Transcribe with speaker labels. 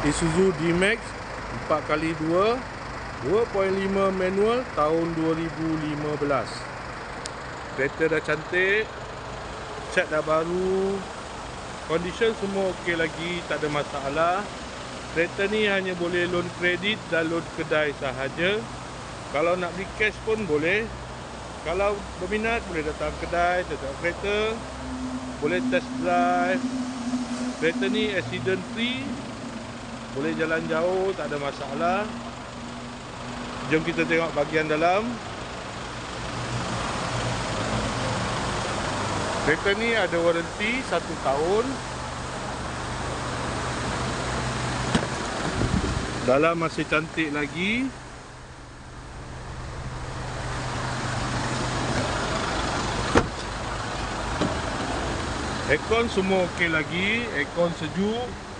Speaker 1: Isuzu D-Max 4x2 2.5 manual tahun 2015. Kereta dah cantik, cat dah baru, condition semua okey lagi, tak ada masalah. Kereta ni hanya boleh loan kredit dan loan kedai sahaja. Kalau nak beli cash pun boleh. Kalau berminat boleh datang kedai, tengok kereta, boleh test drive. Kereta ni accident free, boleh jalan jauh, tak ada masalah. Jom kita tengok bahagian dalam. Kereta ni ada waranti 1 tahun. Dalam masih cantik lagi. Aircon semua okey lagi, aircon sejuk.